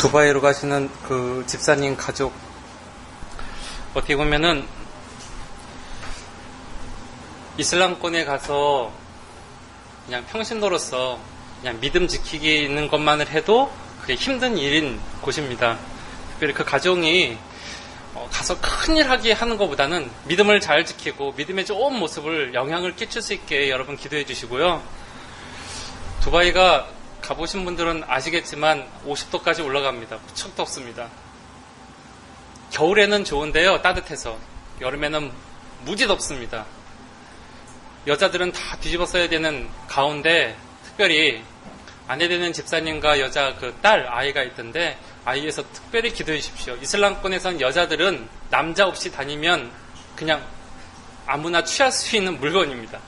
두바이로 가시는 그 집사님 가족, 어떻게 보면은 이슬람권에 가서 그냥 평신도로서 그냥 믿음 지키는 것만을 해도 그게 힘든 일인 곳입니다. 특별히 그 가정이 가서 큰일 하게 하는 것보다는 믿음을 잘 지키고 믿음의 좋은 모습을 영향을 끼칠 수 있게 여러분 기도해 주시고요. 두바이가 가보신 분들은 아시겠지만 50도까지 올라갑니다. 무척 덥습니다. 겨울에는 좋은데요, 따뜻해서. 여름에는 무지 덥습니다. 여자들은 다 뒤집어 써야 되는 가운데 특별히 아내 되는 집사님과 여자 그 딸 아이가 있던데 아이에서 특별히 기도해 주십시오. 이슬람권에선 여자들은 남자 없이 다니면 그냥 아무나 취할 수 있는 물건입니다.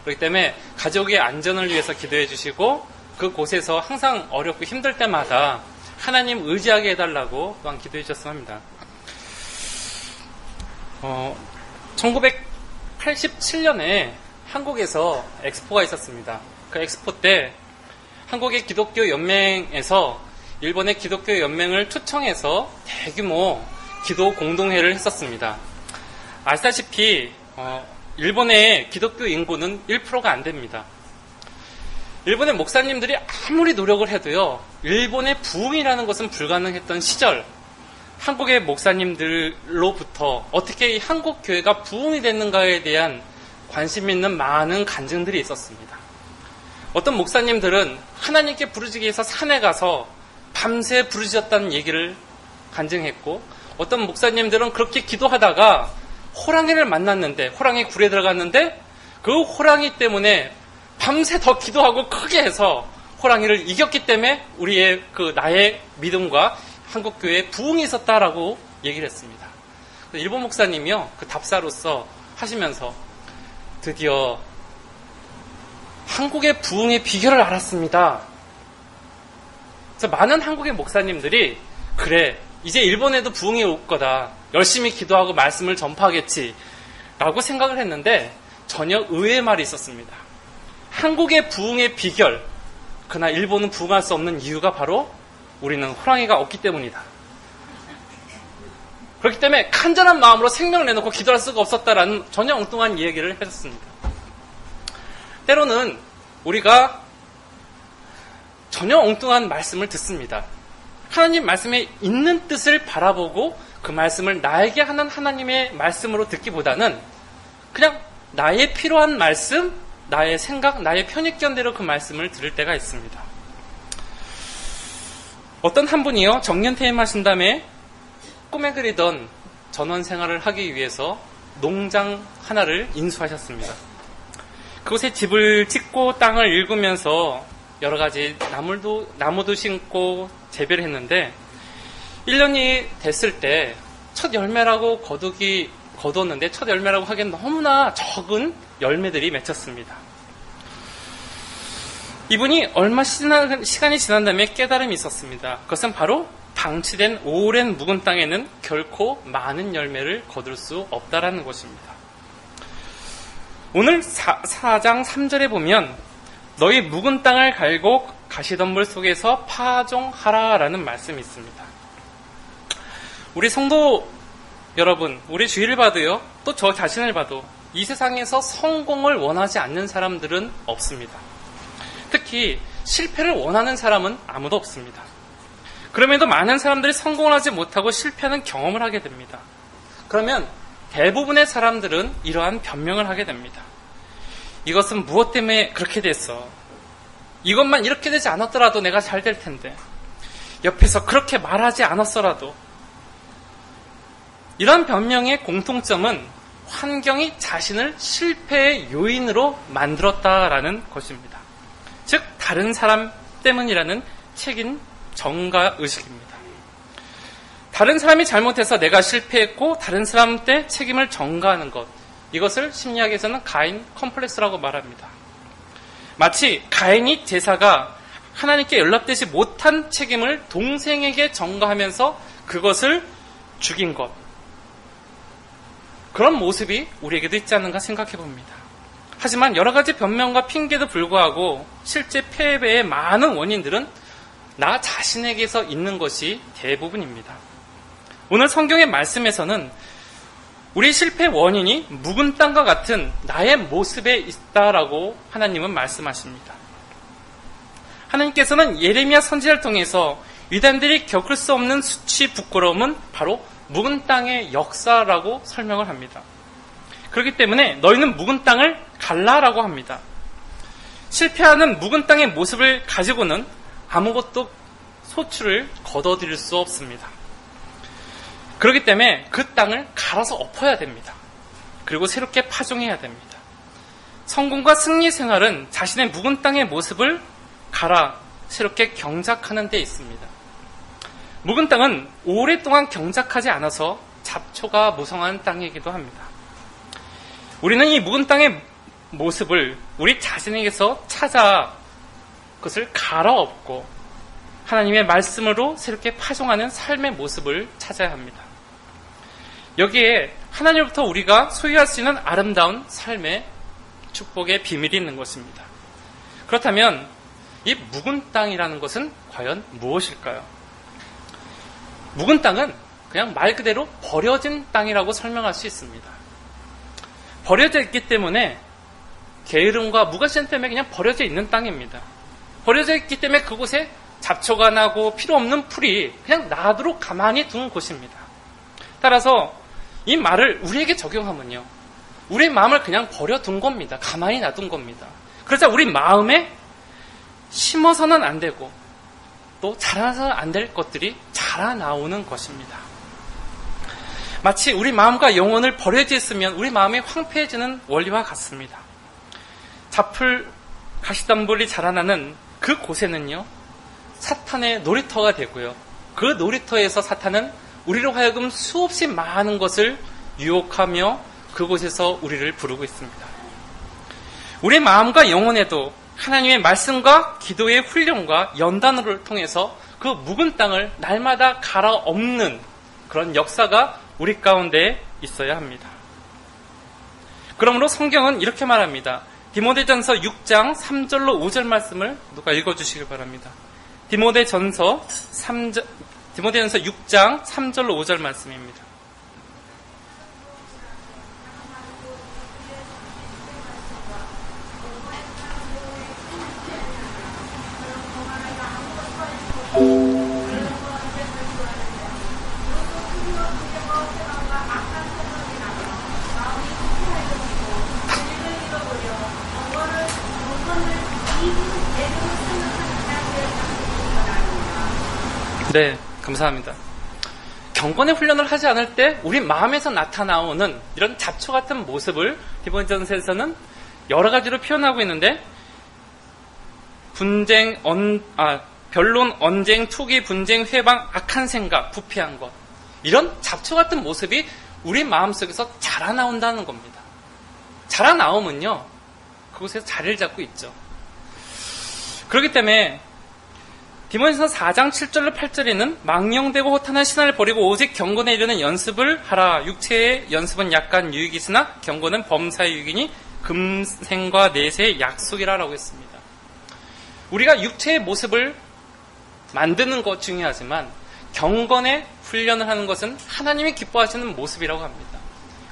그렇기 때문에 가족의 안전을 위해서 기도해 주시고 그곳에서 항상 어렵고 힘들 때마다 하나님 의지하게 해달라고 또한 기도해 주셨으면 합니다. 1987년에 한국에서 엑스포가 있었습니다. 그 엑스포 때 한국의 기독교 연맹에서 일본의 기독교 연맹을 초청해서 대규모 기도 공동회를 했었습니다. 아시다시피 일본의 기독교 인구는 1%가 안 됩니다. 일본의 목사님들이 아무리 노력을 해도요, 일본의 부흥이라는 것은 불가능했던 시절, 한국의 목사님들로부터 어떻게 이 한국 교회가 부흥이 됐는가에 대한 관심 있는 많은 간증들이 있었습니다. 어떤 목사님들은 하나님께 부르짖기 위해서 산에 가서 밤새 부르짖었다는 얘기를 간증했고, 어떤 목사님들은 그렇게 기도하다가 호랑이를 만났는데, 호랑이 굴에 들어갔는데 그 호랑이 때문에 밤새 더 기도하고 크게 해서 호랑이를 이겼기 때문에 우리의 나의 믿음과 한국교회에 부흥이 있었다라고 얘기를 했습니다. 일본 목사님이요, 그 답사로서 하시면서 드디어 한국의 부흥의 비결을 알았습니다. 그래서 많은 한국의 목사님들이 그래, 이제 일본에도 부흥이 올 거다, 열심히 기도하고 말씀을 전파하겠지 라고 생각을 했는데 전혀 의외의 말이 있었습니다. 한국의 부흥의 비결, 그러나 일본은 부흥할 수 없는 이유가 바로 우리는 호랑이가 없기 때문이다. 그렇기 때문에 간절한 마음으로 생명을 내놓고 기도할 수가 없었다라는 전혀 엉뚱한 이야기를 해줬습니다. 때로는 우리가 전혀 엉뚱한 말씀을 듣습니다. 하나님 말씀에 있는 뜻을 바라보고 그 말씀을 나에게 하는 하나님의 말씀으로 듣기보다는 그냥 나의 필요한 말씀, 나의 생각, 나의 편익견대로 그 말씀을 들을 때가 있습니다. 어떤 한 분이요, 정년퇴임 하신 다음에 꿈에 그리던 전원 생활을 하기 위해서 농장 하나를 인수하셨습니다. 그곳에 집을 짓고 땅을 일구면서 여러 가지 나무도 심고 재배를 했는데 1년이 됐을 때 첫 열매라고 거두었는데 첫 열매라고 하기엔 너무나 적은 열매들이 맺혔습니다. 이분이 얼마 시간이 지난 다음에 깨달음이 있었습니다. 그것은 바로 방치된 오랜 묵은 땅에는 결코 많은 열매를 거둘 수 없다라는 것입니다. 오늘 4장 3절에 보면 너희 묵은 땅을 갈고 가시덤불 속에서 파종하라라는 말씀이 있습니다. 우리 성도 여러분, 우리 주위를 봐도요, 또 저 자신을 봐도 이 세상에서 성공을 원하지 않는 사람들은 없습니다. 특히 실패를 원하는 사람은 아무도 없습니다. 그럼에도 많은 사람들이 성공을 하지 못하고 실패하는 경험을 하게 됩니다. 그러면 대부분의 사람들은 이러한 변명을 하게 됩니다. 이것은 무엇 때문에 그렇게 됐어? 이것만 이렇게 되지 않았더라도 내가 잘 될 텐데. 옆에서 그렇게 말하지 않았어라도. 이런 변명의 공통점은 환경이 자신을 실패의 요인으로 만들었다라는 것입니다. 즉 다른 사람 때문이라는 책임 전가 의식입니다. 다른 사람이 잘못해서 내가 실패했고 다른 사람 때 책임을 전가하는 것, 이것을 심리학에서는 가인 컴플렉스라고 말합니다. 마치 가인이 제사가 하나님께 연락되지 못한 책임을 동생에게 전가하면서 그것을 죽인 것, 그런 모습이 우리에게도 있지 않는가 생각해 봅니다. 하지만 여러 가지 변명과 핑계도 불구하고 실제 패배의 많은 원인들은 나 자신에게서 있는 것이 대부분입니다. 오늘 성경의 말씀에서는 우리 실패의 원인이 묵은 땅과 같은 나의 모습에 있다라고 하나님은 말씀하십니다. 하나님께서는 예레미야 선지자를 통해서 유대인들이 겪을 수 없는 수치, 부끄러움은 바로 묵은 땅의 역사라고 설명을 합니다. 그렇기 때문에 너희는 묵은 땅을 갈라라고 합니다. 실패하는 묵은 땅의 모습을 가지고는 아무것도 소출을 거둬들일 수 없습니다. 그렇기 때문에 그 땅을 갈아서 엎어야 됩니다. 그리고 새롭게 파종해야 됩니다. 성공과 승리 생활은 자신의 묵은 땅의 모습을 갈아 새롭게 경작하는 데 있습니다. 묵은 땅은 오랫동안 경작하지 않아서 잡초가 무성한 땅이기도 합니다. 우리는 이 묵은 땅의 모습을 우리 자신에게서 찾아 그것을 갈아엎고 하나님의 말씀으로 새롭게 파종하는 삶의 모습을 찾아야 합니다. 여기에 하나님으로부터 우리가 소유할 수 있는 아름다운 삶의 축복의 비밀이 있는 것입니다. 그렇다면 이 묵은 땅이라는 것은 과연 무엇일까요? 묵은 땅은 그냥 말 그대로 버려진 땅이라고 설명할 수 있습니다. 버려져 있기 때문에 게으름과 무관심 때문에 그냥 버려져 있는 땅입니다. 버려져 있기 때문에 그곳에 잡초가 나고 필요 없는 풀이 그냥 나도록 가만히 둔 곳입니다. 따라서 이 말을 우리에게 적용하면요, 우리 마음을 그냥 버려둔 겁니다. 가만히 놔둔 겁니다. 그러자 우리 마음에 심어서는 안 되고 또 자라서는 안 될 것들이 자라나오는 것입니다. 마치 우리 마음과 영혼을 버려져 있으면 우리 마음이 황폐해지는 원리와 같습니다. 잡풀 가시덤불이 자라나는 그 곳에는요, 사탄의 놀이터가 되고요, 그 놀이터에서 사탄은 우리로 하여금 수없이 많은 것을 유혹하며 그곳에서 우리를 부르고 있습니다. 우리 마음과 영혼에도 하나님의 말씀과 기도의 훈련과 연단을 통해서 그 묵은 땅을 날마다 갈아엎는 그런 역사가 우리 가운데 있어야 합니다. 그러므로 성경은 이렇게 말합니다. 디모데전서 6장 3절로 5절 말씀을 누가 읽어주시길 바랍니다. 디모데전서 6장 3절로 5절 말씀입니다. 네, 감사합니다. 경건의 훈련을 하지 않을 때 우리 마음에서 나타나오는 이런 잡초 같은 모습을 디모데전서에서는 여러 가지로 표현하고 있는데, 변론, 언쟁, 투기, 분쟁, 회방, 악한 생각, 부패한 것, 이런 잡초 같은 모습이 우리 마음속에서 자라나온다는 겁니다. 자라나오면요, 그곳에서 자리를 잡고 있죠. 그렇기 때문에 디모데전서 4장 7절로 8절에는 망령되고 호탄한 신화를 버리고 오직 경건에 이르는 연습을 하라. 육체의 연습은 약간 유익이 있으나 경건은 범사의 유익이니 금생과 내세의 약속이라라고 했습니다. 우리가 육체의 모습을 만드는 것 중요하지만 경건의 훈련을 하는 것은 하나님이 기뻐하시는 모습이라고 합니다.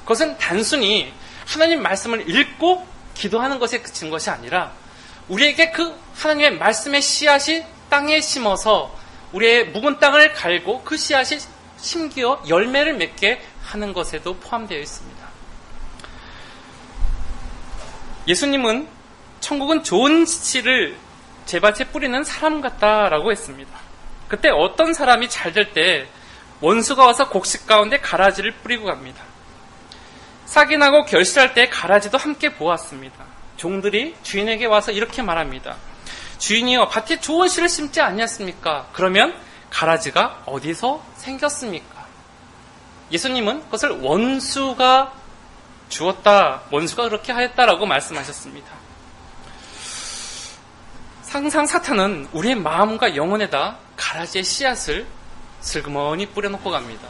그것은 단순히 하나님 말씀을 읽고 기도하는 것에 그친 것이 아니라 우리에게 그 하나님의 말씀의 씨앗이 땅에 심어서 우리의 묵은 땅을 갈고 그 씨앗이 심기어 열매를 맺게 하는 것에도 포함되어 있습니다. 예수님은 천국은 좋은 씨를 제밭에 뿌리는 사람 같다라고 했습니다. 그때 어떤 사람이 잘 될 때 원수가 와서 곡식 가운데 가라지를 뿌리고 갑니다. 싹이 나고 결실할 때 가라지도 함께 보았습니다. 종들이 주인에게 와서 이렇게 말합니다. 주인이여, 밭에 좋은 씨를 심지 않았습니까? 그러면 가라지가 어디서 생겼습니까? 예수님은 그것을 원수가 주었다, 원수가 그렇게 하였다라고 말씀하셨습니다. 항상 사탄은 우리의 마음과 영혼에다 가라지의 씨앗을 슬그머니 뿌려놓고 갑니다.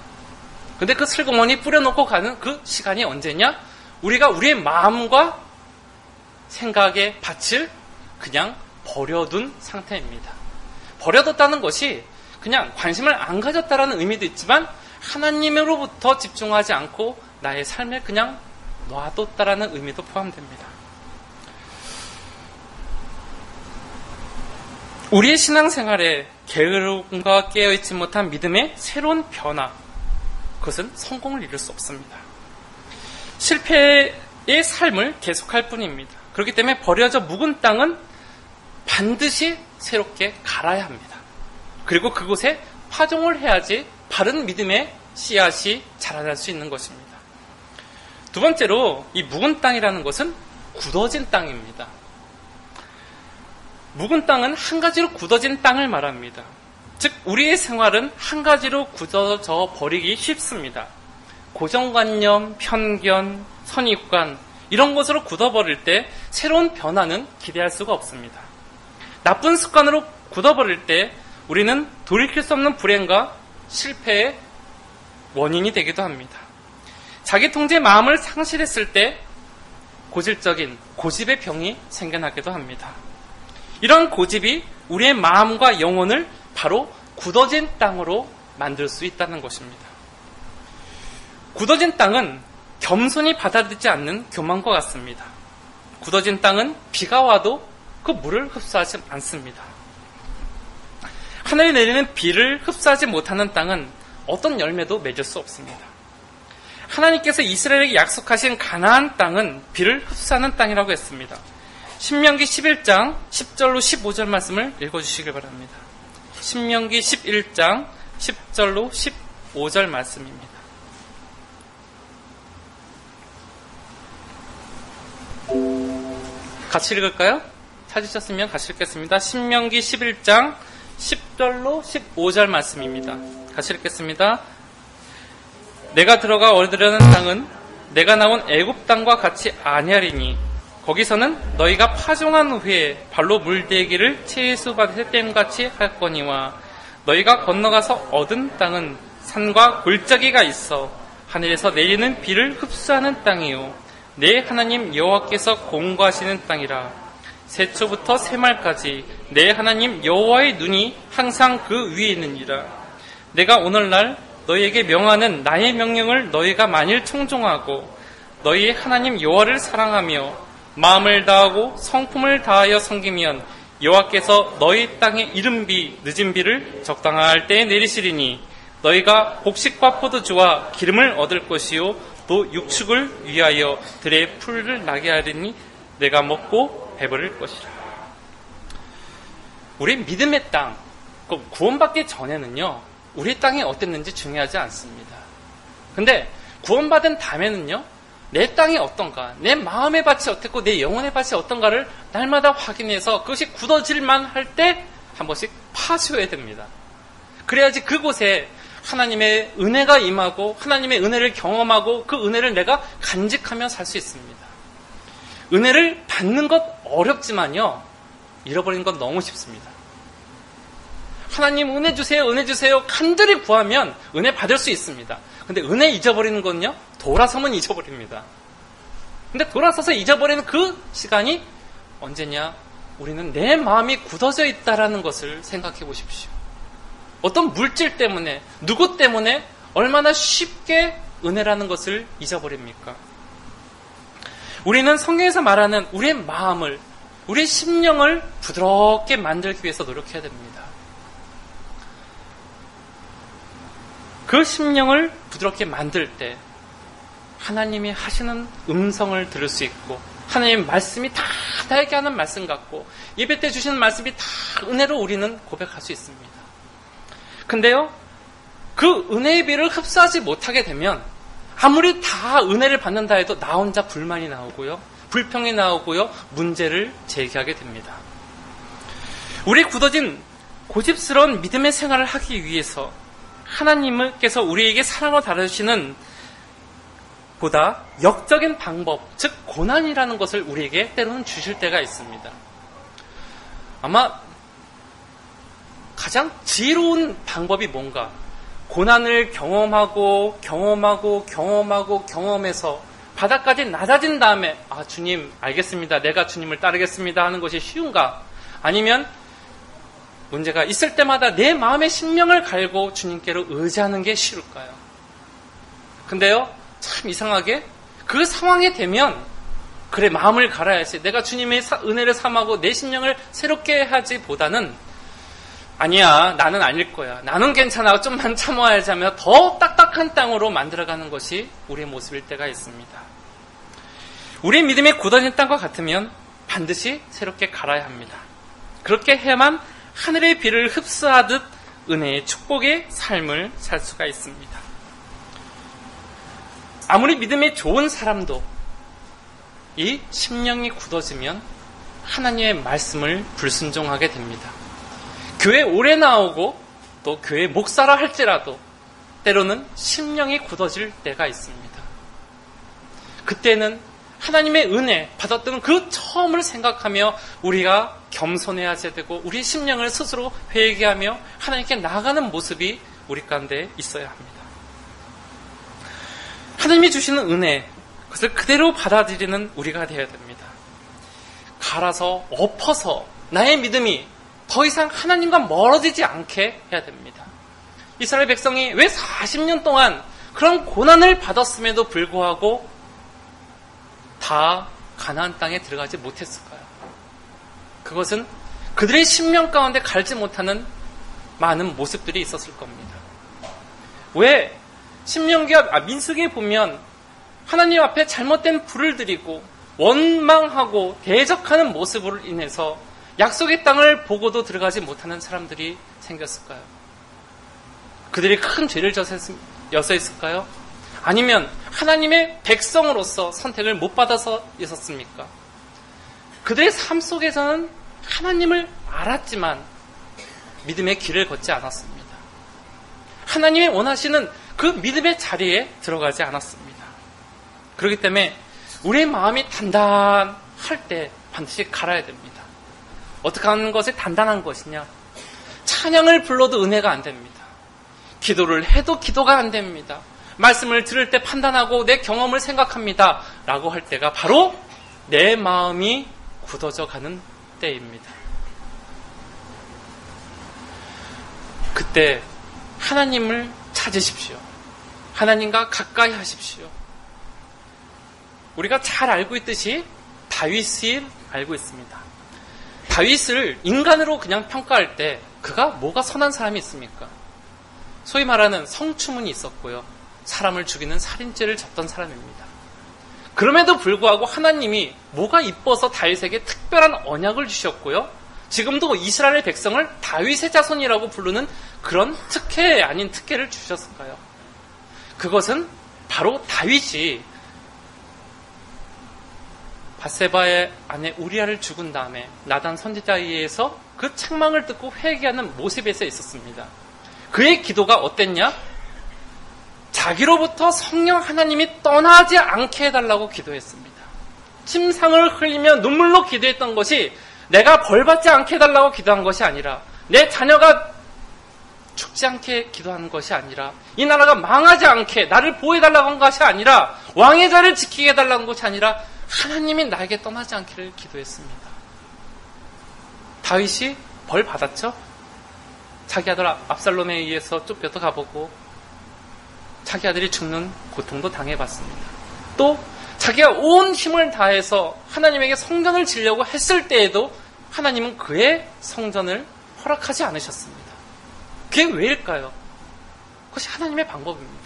근데 그 슬그머니 뿌려놓고 가는 그 시간이 언제냐? 우리가 우리의 마음과 생각의 밭을 그냥 버려둔 상태입니다. 버려뒀다는 것이 그냥 관심을 안 가졌다라는 의미도 있지만 하나님으로부터 집중하지 않고 나의 삶에 그냥 놔뒀다라는 의미도 포함됩니다. 우리의 신앙생활에 게으름과 깨어있지 못한 믿음의 새로운 변화, 그것은 성공을 이룰 수 없습니다. 실패의 삶을 계속할 뿐입니다. 그렇기 때문에 버려져 묵은 땅은 반드시 새롭게 갈아야 합니다. 그리고 그곳에 파종을 해야지 바른 믿음의 씨앗이 자라날 수 있는 것입니다. 두 번째로 이 묵은 땅이라는 것은 굳어진 땅입니다. 묵은 땅은 한 가지로 굳어진 땅을 말합니다. 즉 우리의 생활은 한 가지로 굳어져 버리기 쉽습니다. 고정관념, 편견, 선입관 이런 것으로 굳어버릴 때 새로운 변화는 기대할 수가 없습니다. 나쁜 습관으로 굳어버릴 때 우리는 돌이킬 수 없는 불행과 실패의 원인이 되기도 합니다. 자기 통제 마음을 상실했을 때 고질적인 고집의 병이 생겨나기도 합니다. 이런 고집이 우리의 마음과 영혼을 바로 굳어진 땅으로 만들 수 있다는 것입니다. 굳어진 땅은 겸손히 받아들이지 않는 교만과 같습니다. 굳어진 땅은 비가 와도 그 물을 흡수하지 않습니다. 하늘이 내리는 비를 흡수하지 못하는 땅은 어떤 열매도 맺을 수 없습니다. 하나님께서 이스라엘에게 약속하신 가나안 땅은 비를 흡수하는 땅이라고 했습니다. 신명기 11장 10절로 15절 말씀을 읽어주시길 바랍니다. 신명기 11장 10절로 15절 말씀입니다. 같이 읽을까요? 찾으셨으면 같이 읽겠습니다. 신명기 11장 10절로 15절 말씀입니다. 같이 읽겠습니다. 내가 들어가 얻으려는 땅은 내가 나온 애굽 땅과 같이 아니하리니 거기서는 너희가 파종한 후에 발로 물대기를 채수밭의 댐같이 할 거니와 너희가 건너가서 얻은 땅은 산과 골짜기가 있어 하늘에서 내리는 비를 흡수하는 땅이요 내 하나님 여호와께서 공고하시는 땅이라. 새초부터 새말까지 내 하나님 여호와의 눈이 항상 그 위에 있느니라. 내가 오늘날 너희에게 명하는 나의 명령을 너희가 만일 청종하고 너희의 하나님 여호와를 사랑하며 마음을 다하고 성품을 다하여 섬기면 여호와께서 너희 땅에 이른 비 늦은 비를 적당할 때에 내리시리니 너희가 곡식과 포도주와 기름을 얻을 것이요 또 육축을 위하여 들의 풀을 나게 하리니 내가 먹고 배부를 것이라. 우리 믿음의 땅, 구원받기 전에는요 우리 땅이 어땠는지 중요하지 않습니다. 근데 구원받은 다음에는요 내 땅이 어떤가, 내 마음의 밭이 어땠고 내 영혼의 밭이 어떤가를 날마다 확인해서 그것이 굳어질만 할 때 한 번씩 파수해야 됩니다. 그래야지 그곳에 하나님의 은혜가 임하고 하나님의 은혜를 경험하고 그 은혜를 내가 간직하며 살 수 있습니다. 은혜를 받는 것 어렵지만요 잃어버리는 건 너무 쉽습니다. 하나님 은혜 주세요, 은혜 주세요 간절히 구하면 은혜 받을 수 있습니다. 근데 은혜 잊어버리는 건요 돌아서면 잊어버립니다. 근데 돌아서서 잊어버리는 그 시간이 언제냐? 우리는 내 마음이 굳어져 있다라는 것을 생각해 보십시오. 어떤 물질 때문에, 누구 때문에 얼마나 쉽게 은혜라는 것을 잊어버립니까? 우리는 성경에서 말하는 우리의 마음을, 우리의 심령을 부드럽게 만들기 위해서 노력해야 됩니다. 그 심령을 부드럽게 만들 때 하나님이 하시는 음성을 들을 수 있고 하나님의 말씀이 다 나에게 하는 말씀 같고 예배 때 주시는 말씀이 다 은혜로 우리는 고백할 수 있습니다. 근데요 그 은혜의 비를 흡수하지 못하게 되면 아무리 다 은혜를 받는다 해도 나 혼자 불만이 나오고요 불평이 나오고요 문제를 제기하게 됩니다. 우리 굳어진 고집스러운 믿음의 생활을 하기 위해서 하나님께서 우리에게 사랑으로 다루시는 보다 역적인 방법, 즉 고난이라는 것을 우리에게 때로는 주실 때가 있습니다. 아마 가장 지혜로운 방법이 뭔가? 고난을 경험해서 바닥까지 낮아진 다음에 주님 알겠습니다. 내가 주님을 따르겠습니다 하는 것이 쉬운가? 아니면 문제가 있을 때마다 내 마음의 심령을 갈고 주님께로 의지하는 게 쉬울까요? 근데요, 참 이상하게 그 상황이 되면 그래, 마음을 갈아야지, 내가 주님의 은혜를 삼하고 내 심령을 새롭게 하지 보다는 아니야, 나는 아닐 거야, 나는 괜찮아, 좀만 참아야지 하며 더 딱딱한 땅으로 만들어가는 것이 우리의 모습일 때가 있습니다. 우리의 믿음이 굳어진 땅과 같으면 반드시 새롭게 갈아야 합니다. 그렇게 해야만 하늘의 비를 흡수하듯 은혜의 축복의 삶을 살 수가 있습니다. 아무리 믿음이 좋은 사람도 이 심령이 굳어지면 하나님의 말씀을 불순종하게 됩니다. 교회 오래 나오고 또 교회 목사라 할지라도 때로는 심령이 굳어질 때가 있습니다. 그때는 하나님의 은혜 받았던 그 처음을 생각하며 우리가 겸손해야 되고 우리 심령을 스스로 회개하며 하나님께 나아가는 모습이 우리 가운데 있어야 합니다. 하나님이 주시는 은혜, 그것을 그대로 받아들이는 우리가 되어야 됩니다. 갈아서 엎어서 나의 믿음이 더 이상 하나님과 멀어지지 않게 해야 됩니다. 이스라엘 백성이 왜 40년 동안 그런 고난을 받았음에도 불구하고 다 가나안 땅에 들어가지 못했을까요? 그것은 그들의 심령 가운데 갈지 못하는 많은 모습들이 있었을 겁니다. 왜 민수기에 보면 하나님 앞에 잘못된 불을 들이고 원망하고 대적하는 모습으로 인해서 약속의 땅을 보고도 들어가지 못하는 사람들이 생겼을까요? 그들이 큰 죄를 져서 있을까요? 아니면 하나님의 백성으로서 선택을 못 받아서 있었습니까? 그들의 삶 속에서는 하나님을 알았지만 믿음의 길을 걷지 않았습니다. 하나님이 원하시는 그 믿음의 자리에 들어가지 않았습니다. 그렇기 때문에 우리의 마음이 단단할 때 반드시 갈아야 됩니다. 어떻게 하는 것이 단단한 것이냐? 찬양을 불러도 은혜가 안 됩니다. 기도를 해도 기도가 안 됩니다. 말씀을 들을 때 판단하고 내 경험을 생각합니다 라고 할 때가 바로 내 마음이 굳어져 가는 때입니다. 그때 하나님을 찾으십시오. 하나님과 가까이 하십시오. 우리가 잘 알고 있듯이 다윗을 알고 있습니다. 다윗을 인간으로 그냥 평가할 때 그가 뭐가 선한 사람이 있습니까? 소위 말하는 성추문이 있었고요. 사람을 죽이는 살인죄를 졌던 사람입니다. 그럼에도 불구하고 하나님이 뭐가 이뻐서 다윗에게 특별한 언약을 주셨고요. 지금도 이스라엘 백성을 다윗의 자손이라고 부르는 그런 특혜 아닌 특혜를 주셨을까요? 그것은 바로 다윗이 밧세바의 아내 우리아를 죽은 다음에 나단 선지자에 의해서 그 책망을 듣고 회개하는 모습에서 있었습니다. 그의 기도가 어땠냐? 자기로부터 성령 하나님이 떠나지 않게 해달라고 기도했습니다. 침상을 흘리며 눈물로 기도했던 것이 내가 벌받지 않게 해달라고 기도한 것이 아니라 내 자녀가 죽지 않게 기도하는 것이 아니라 이 나라가 망하지 않게 나를 보호해달라고 한 것이 아니라 왕의 자를 지키게 해달라는 것이 아니라 하나님이 나에게 떠나지 않기를 기도했습니다. 다윗이 벌 받았죠? 자기 아들 압살롬에 의해서 쫓겨도 가보고 자기 아들이 죽는 고통도 당해봤습니다. 또 자기가 온 힘을 다해서 하나님에게 성전을 지으려고 했을 때에도 하나님은 그의 성전을 허락하지 않으셨습니다. 그게 왜일까요? 그것이 하나님의 방법입니다.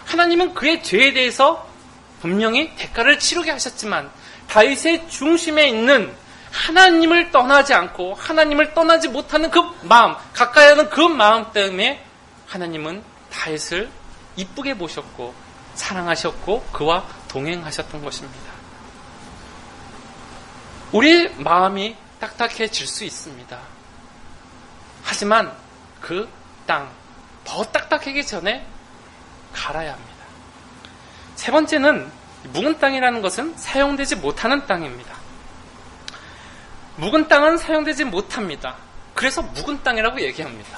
하나님은 그의 죄에 대해서 분명히 대가를 치르게 하셨지만 다윗의 중심에 있는 하나님을 떠나지 않고 하나님을 떠나지 못하는 그 마음, 가까이 하는 그 마음 때문에 하나님은 다윗을 이쁘게 보셨고 사랑하셨고 그와 동행하셨던 것입니다. 우리 마음이 딱딱해질 수 있습니다. 하지만 그 땅, 더 딱딱하기 전에 갈아야 합니다. 세 번째는 묵은 땅이라는 것은 사용되지 못하는 땅입니다. 묵은 땅은 사용되지 못합니다. 그래서 묵은 땅이라고 얘기합니다.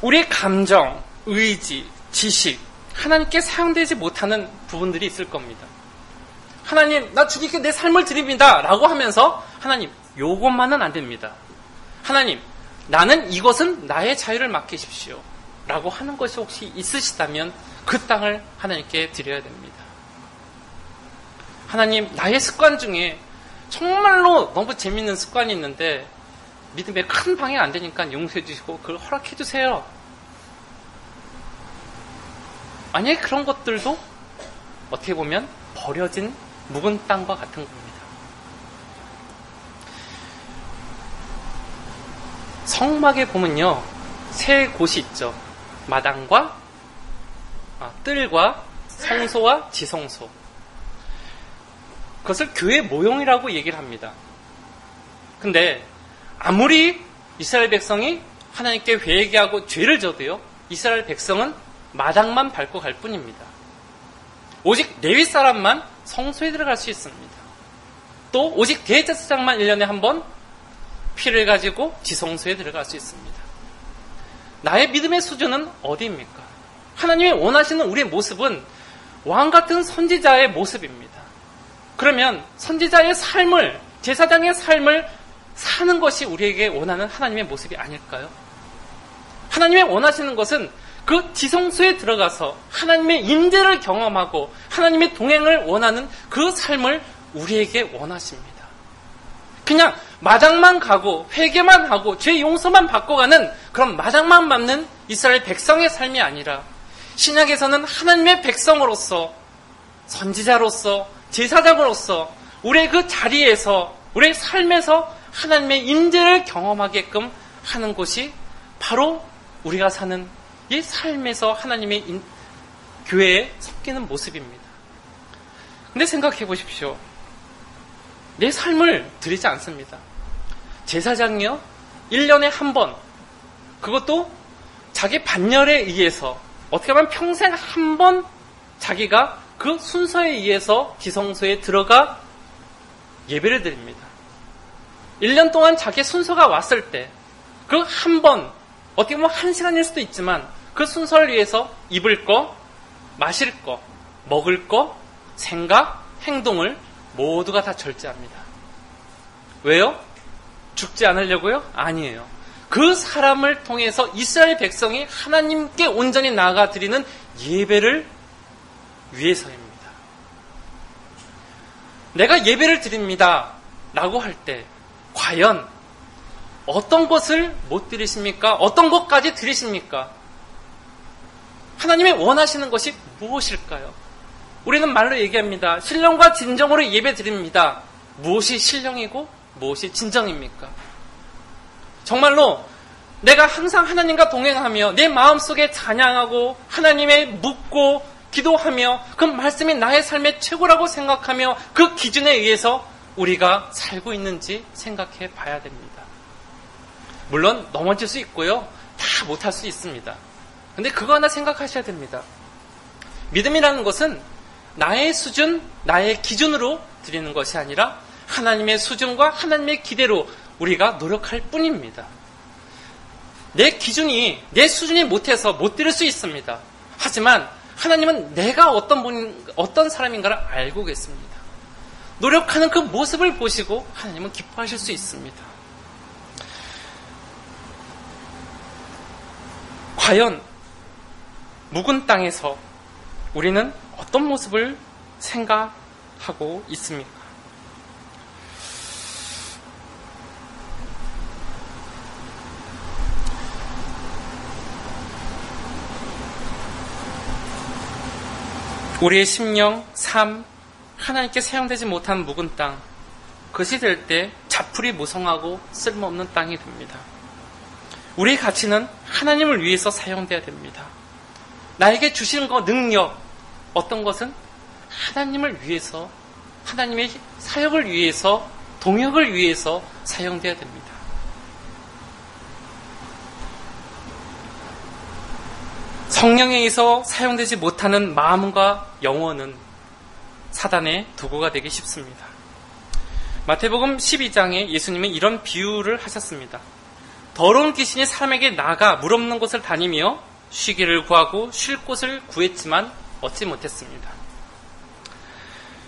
우리의 감정, 의지, 지식, 하나님께 사용되지 못하는 부분들이 있을 겁니다. 하나님, 나 주님께 내 삶을 드립니다 라고 하면서 하나님, 요것만은 안 됩니다. 하나님, 나는 이것은 나의 자유를 맡기십시오 라고 하는 것이 혹시 있으시다면 그 땅을 하나님께 드려야 됩니다. 하나님, 나의 습관 중에 정말로 너무 재밌는 습관이 있는데 믿음에 큰 방해 안 되니까 용서해 주시고 그걸 허락해 주세요. 만약에 그런 것들도 어떻게 보면 버려진 묵은 땅과 같은 겁니다. 성막에 보면요, 세 곳이 있죠. 마당과 뜰과 성소와 지성소. 그것을 교회 모형이라고 얘기를 합니다. 근데 아무리 이스라엘 백성이 하나님께 회개하고 죄를 져도요, 이스라엘 백성은 마당만 밟고 갈 뿐입니다. 오직 레위 사람만 성소에 들어갈 수 있습니다. 또 오직 대제사장만 1년에 한 번 피를 가지고 지성소에 들어갈 수 있습니다. 나의 믿음의 수준은 어디입니까? 하나님이 원하시는 우리의 모습은 왕같은 선지자의 모습입니다. 그러면 선지자의 삶을, 제사장의 삶을 사는 것이 우리에게 원하는 하나님의 모습이 아닐까요? 하나님의 원하시는 것은 그 지성소에 들어가서 하나님의 임재를 경험하고 하나님의 동행을 원하는 그 삶을 우리에게 원하십니다. 그냥 마당만 가고 회개만 하고 죄 용서만 받고 가는 그런 마당만 밟는 이스라엘 백성의 삶이 아니라 신약에서는 하나님의 백성으로서, 선지자로서, 제사장으로서 우리의 그 자리에서, 우리의 삶에서 하나님의 임재를 경험하게끔 하는 것이 바로 우리가 사는 이 삶에서 하나님의 교회에 섞이는 모습입니다. 근데 생각해 보십시오. 내 삶을 드리지 않습니다. 제사장이요, 1년에 한 번, 그것도 자기 반열에 의해서, 어떻게 보면 평생 한 번 자기가 그 순서에 의해서 지성소에 들어가 예배를 드립니다. 1년 동안 자기 순서가 왔을 때 그 한 번, 어떻게 보면 1시간일 수도 있지만 그 순서를 위해서 입을 거, 마실 거, 먹을 거, 생각, 행동을 모두가 다 절제합니다. 왜요? 죽지 않으려고요? 아니에요. 그 사람을 통해서 이스라엘 백성이 하나님께 온전히 나아가 드리는 예배를 위해서입니다. 내가 예배를 드립니다 라고 할 때 과연 어떤 것을 못 드리십니까? 어떤 것까지 드리십니까? 하나님이 원하시는 것이 무엇일까요? 우리는 말로 얘기합니다. 신령과 진정으로 예배 드립니다. 무엇이 신령이고 무엇이 진정입니까? 정말로 내가 항상 하나님과 동행하며 내 마음속에 찬양하고 하나님의 묻고 기도하며 그 말씀이 나의 삶의 최고라고 생각하며 그 기준에 의해서 우리가 살고 있는지 생각해 봐야 됩니다. 물론 넘어질 수 있고요. 다 못할 수 있습니다. 근데 그거 하나 생각하셔야 됩니다. 믿음이라는 것은 나의 수준, 나의 기준으로 드리는 것이 아니라 하나님의 수준과 하나님의 기대로 우리가 노력할 뿐입니다. 내 기준이, 내 수준이 못해서 못 드릴 수 있습니다. 하지만 하나님은 내가 어떤 사람인가를 알고 계십니다. 노력하는 그 모습을 보시고 하나님은 기뻐하실 수 있습니다. 과연 묵은 땅에서 우리는 어떤 모습을 생각하고 있습니까? 우리의 심령, 삶, 하나님께 사용되지 못한 묵은 땅, 그것이 될 때 자풀이 무성하고 쓸모없는 땅이 됩니다. 우리의 가치는 하나님을 위해서 사용돼야 됩니다. 나에게 주신 것, 능력, 어떤 것은 하나님을 위해서, 하나님의 사역을 위해서, 동역을 위해서 사용돼야 됩니다. 성령에 의해서 사용되지 못하는 마음과 영혼은 사단의 도구가 되기 쉽습니다. 마태복음 12장에 예수님은 이런 비유를 하셨습니다. 더러운 귀신이 사람에게 나가 물 없는 곳을 다니며 쉬기를 구하고 쉴 곳을 구했지만 얻지 못했습니다.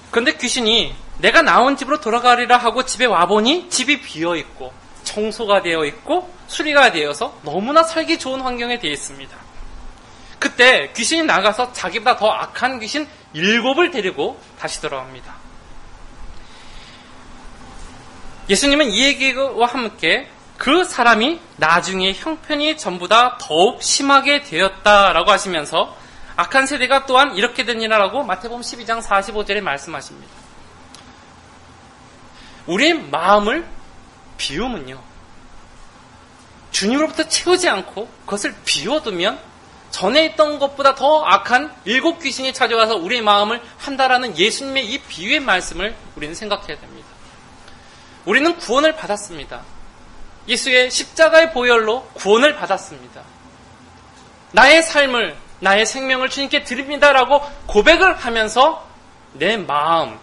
그런데 귀신이 내가 나온 집으로 돌아가리라 하고 집에 와보니 집이 비어있고 청소가 되어 있고 수리가 되어서 너무나 살기 좋은 환경에 되어 있습니다. 그때 귀신이 나가서 자기보다 더 악한 귀신 7을 데리고 다시 돌아옵니다. 예수님은 이 얘기와 함께 그 사람이 나중에 형편이 전보다 더욱 심하게 되었다라고 하시면서 악한 세대가 또한 이렇게 되니라라고 마태복음 12장 45절에 말씀하십니다. 우리의 마음을 비우면요, 주님으로부터 채우지 않고 그것을 비워두면 전에 있던 것보다 더 악한 7 귀신이 찾아와서 우리의 마음을 한다라는 예수님의 이 비유의 말씀을 우리는 생각해야 됩니다. 우리는 구원을 받았습니다. 예수의 십자가의 보혈로 구원을 받았습니다. 나의 삶을, 나의 생명을 주님께 드립니다라고 고백을 하면서 내 마음,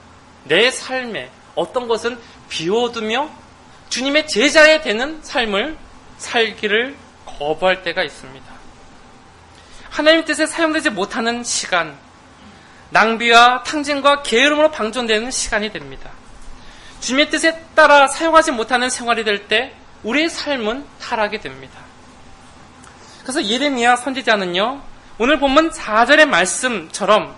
내 삶에 어떤 것은 비워두며 주님의 제자에 되는 삶을 살기를 거부할 때가 있습니다. 하나님 뜻에 사용되지 못하는 시간, 낭비와 탕진과 게으름으로 방존되는 시간이 됩니다. 주님의 뜻에 따라 사용하지 못하는 생활이 될 때 우리의 삶은 타락이 됩니다. 그래서 예레미야 선지자는요, 오늘 본문 4절의 말씀처럼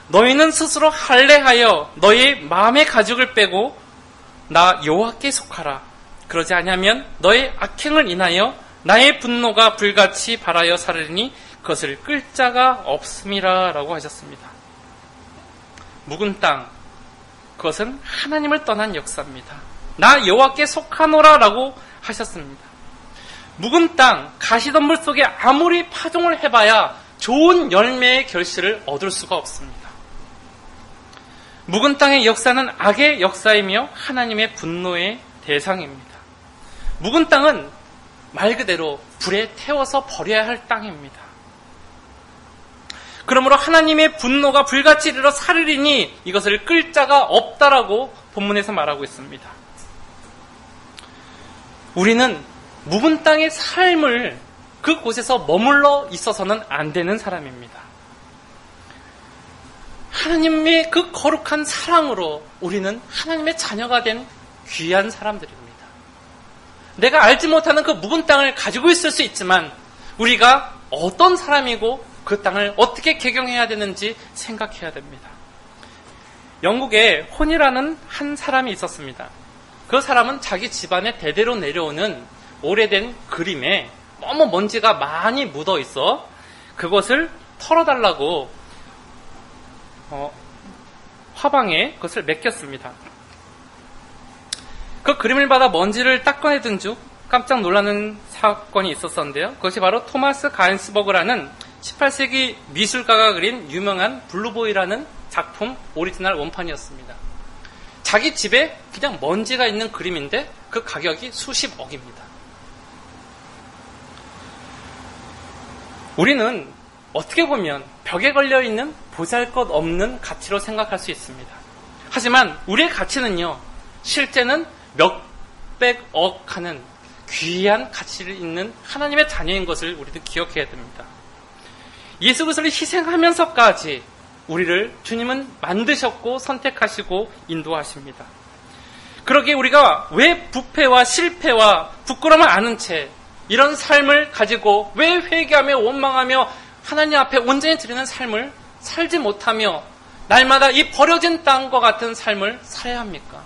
너희는 스스로 할례하여 너희 마음의 가죽을 빼고 나 여호와께 속하라. 그러지 아니하면 너의 악행을 인하여 나의 분노가 불같이 발하여 사르리니 그것을 끌 자가 없음이라 라고 하셨습니다. 묵은 땅, 그것은 하나님을 떠난 역사입니다. 나 여호와께 속하노라 라고 하셨습니다. 묵은 땅, 가시덤불 속에 아무리 파종을 해봐야 좋은 열매의 결실을 얻을 수가 없습니다. 묵은 땅의 역사는 악의 역사이며 하나님의 분노의 대상입니다. 묵은 땅은 말 그대로 불에 태워서 버려야 할 땅입니다. 그러므로 하나님의 분노가 불같이 이르러 사르리니 이것을 끌 자가 없다라고 본문에서 말하고 있습니다. 우리는 묵은 땅의 삶을 그곳에서 머물러 있어서는 안 되는 사람입니다. 하나님의 그 거룩한 사랑으로 우리는 하나님의 자녀가 된 귀한 사람들입니다. 내가 알지 못하는 그 묵은 땅을 가지고 있을 수 있지만 우리가 어떤 사람이고 그 땅을 어떻게 개경해야 되는지 생각해야 됩니다. 영국에 혼이라는 한 사람이 있었습니다. 그 사람은 자기 집안에 대대로 내려오는 오래된 그림에 너무 먼지가 많이 묻어 있어 그것을 털어달라고 화방에 그것을 맡겼습니다. 그 그림을 받아 먼지를 닦아내던 중 깜짝 놀라는 사건이 있었었는데요. 그것이 바로 토마스 가인스버그라는 18세기 미술가가 그린 유명한 블루보이라는 작품 오리지널 원판이었습니다. 자기 집에 그냥 먼지가 있는 그림인데 그 가격이 수십억입니다. 우리는 어떻게 보면 벽에 걸려있는 보잘것없는 가치로 생각할 수 있습니다. 하지만 우리의 가치는요, 실제는 몇백억 하는 귀한 가치를 있는 하나님의 자녀인 것을 우리도 기억해야 됩니다. 예수 그리스도를 희생하면서까지 우리를 주님은 만드셨고 선택하시고 인도하십니다. 그러기에 우리가 왜 부패와 실패와 부끄러움을 아는 채 이런 삶을 가지고 왜 회개하며 원망하며 하나님 앞에 온전히 드리는 삶을 살지 못하며 날마다 이 버려진 땅과 같은 삶을 살아야 합니까?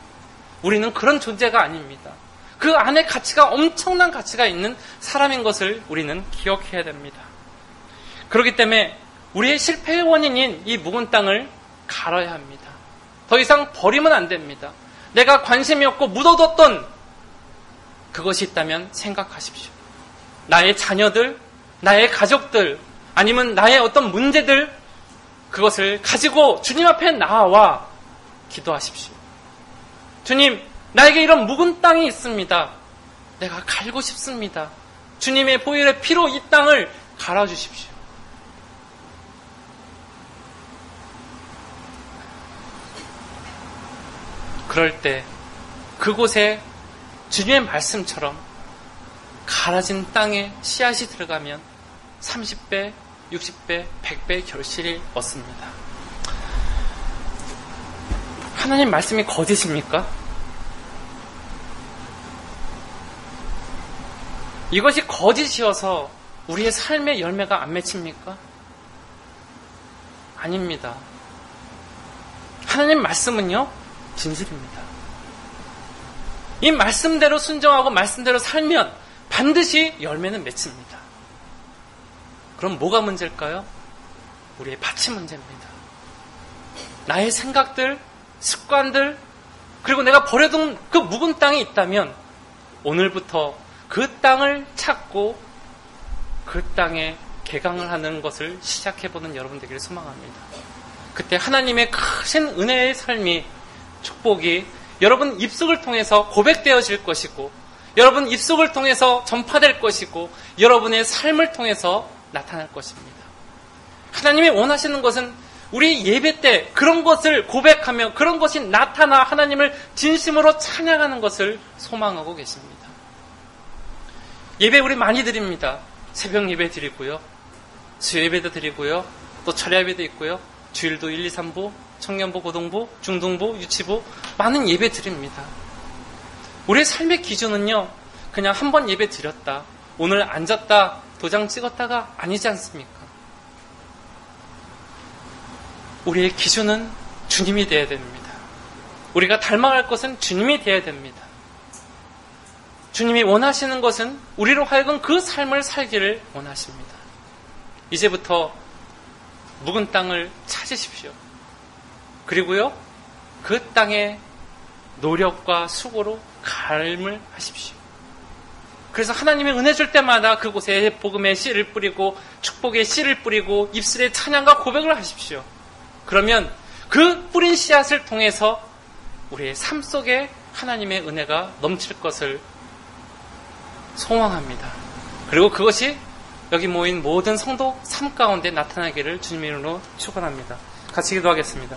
우리는 그런 존재가 아닙니다. 그 안에 가치가 엄청난 가치가 있는 사람인 것을 우리는 기억해야 됩니다. 그렇기 때문에 우리의 실패의 원인인 이 묵은 땅을 갈아야 합니다. 더 이상 버리면 안 됩니다. 내가 관심이 없고 묻어뒀던 그것이 있다면 생각하십시오. 나의 자녀들, 나의 가족들, 아니면 나의 어떤 문제들, 그것을 가지고 주님 앞에 나와 기도하십시오. 주님, 나에게 이런 묵은 땅이 있습니다. 내가 갈고 싶습니다. 주님의 보혈의 피로 이 땅을 갈아주십시오. 그럴 때 그곳에 주님의 말씀처럼 갈아진 땅에 씨앗이 들어가면 30배, 60배, 100배의 결실을 얻습니다. 하나님 말씀이 거짓입니까? 이것이 거짓이어서 우리의 삶의 열매가 안 맺힙니까? 아닙니다. 하나님 말씀은요, 진실입니다. 이 말씀대로 순종하고 말씀대로 살면 반드시 열매는 맺힙니다. 그럼 뭐가 문제일까요? 우리의 밭이 문제입니다. 나의 생각들, 습관들, 그리고 내가 버려둔 그 묵은 땅이 있다면 오늘부터 그 땅을 찾고 그 땅에 개강을 하는 것을 시작해보는 여러분 되기를 소망합니다. 그때 하나님의 크신 은혜의 삶이, 축복이 여러분 입속을 통해서 고백되어질 것이고, 여러분 입속을 통해서 전파될 것이고, 여러분의 삶을 통해서 나타날 것입니다. 하나님이 원하시는 것은 우리 예배 때 그런 것을 고백하며 그런 것이 나타나 하나님을 진심으로 찬양하는 것을 소망하고 계십니다. 예배 우리 많이 드립니다. 새벽 예배 드리고요, 수요 예배도 드리고요, 또 철야 예배도 있고요, 주일도 1, 2, 3부, 청년부, 고등부, 중등부, 유치부 많은 예배 드립니다. 우리의 삶의 기준은요, 그냥 한 번 예배 드렸다, 오늘 앉았다, 도장 찍었다가 아니지 않습니까? 우리의 기준은 주님이 되어야 됩니다. 우리가 닮아갈 것은 주님이 되어야 됩니다. 주님이 원하시는 것은 우리로 하여금 그 삶을 살기를 원하십니다. 이제부터 묵은 땅을 찾으십시오. 그리고요, 그 땅에 노력과 수고로 갈음을 하십시오. 그래서 하나님의 은혜 줄 때마다 그곳에 복음의 씨를 뿌리고 축복의 씨를 뿌리고 입술에 찬양과 고백을 하십시오. 그러면 그 뿌린 씨앗을 통해서 우리의 삶 속에 하나님의 은혜가 넘칠 것을 소망합니다. 그리고 그것이 여기 모인 모든 성도 삶 가운데 나타나기를 주님의 이름으로 축원합니다. 같이 기도하겠습니다.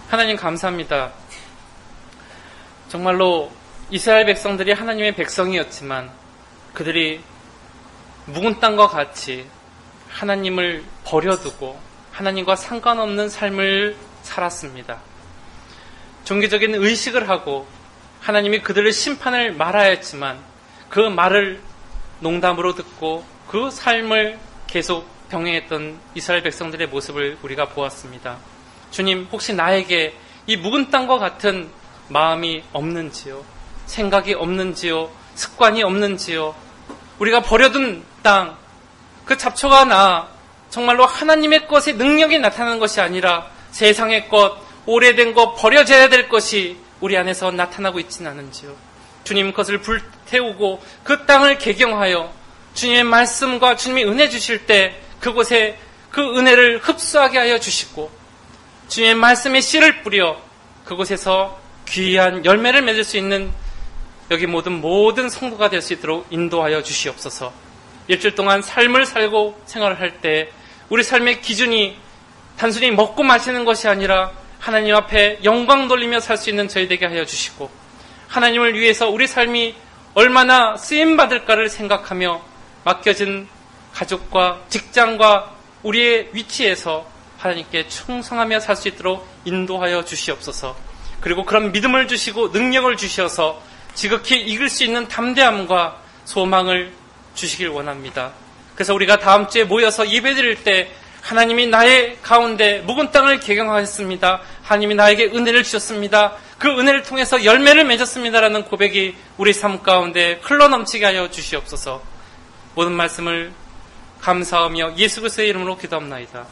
하나님 감사합니다. 정말로 이스라엘 백성들이 하나님의 백성이었지만 그들이 묵은 땅과 같이 하나님을 버려두고 하나님과 상관없는 삶을 살았습니다. 종교적인 의식을 하고 하나님이 그들을 심판을 말하야 했지만 그 말을 농담으로 듣고 그 삶을 계속 병행했던 이스라엘 백성들의 모습을 우리가 보았습니다. 주님, 혹시 나에게 이 묵은 땅과 같은 마음이 없는지요? 생각이 없는지요? 습관이 없는지요? 우리가 버려둔 땅, 그 잡초가 나 정말로 하나님의 것의 능력이 나타나는 것이 아니라 세상의 것, 오래된 것, 버려져야 될 것이 우리 안에서 나타나고 있지는 않은지요? 주님 것을 불태우고 그 땅을 개경하여 주님의 말씀과 주님이 은혜 주실 때 그곳에 그 은혜를 흡수하게 하여 주시고 주님의 말씀에 씨를 뿌려 그곳에서 귀한 열매를 맺을 수 있는 여기 모든 성도가 될 수 있도록 인도하여 주시옵소서. 일주일 동안 삶을 살고 생활을 할 때 우리 삶의 기준이 단순히 먹고 마시는 것이 아니라 하나님 앞에 영광 돌리며 살 수 있는 저희 되게 하여 주시고 하나님을 위해서 우리 삶이 얼마나 쓰임받을까를 생각하며 맡겨진 가족과 직장과 우리의 위치에서 하나님께 충성하며 살 수 있도록 인도하여 주시옵소서. 그리고 그런 믿음을 주시고 능력을 주셔서 지극히 이길 수 있는 담대함과 소망을 주시길 원합니다. 그래서 우리가 다음 주에 모여서 예배드릴 때 하나님이 나의 가운데 묵은 땅을 개경하였습니다. 하나님이 나에게 은혜를 주셨습니다. 그 은혜를 통해서 열매를 맺었습니다라는 고백이 우리 삶 가운데 흘러넘치게 하여 주시옵소서. 모든 말씀을 감사하며 예수 그리스도의 이름으로 기도합나이다.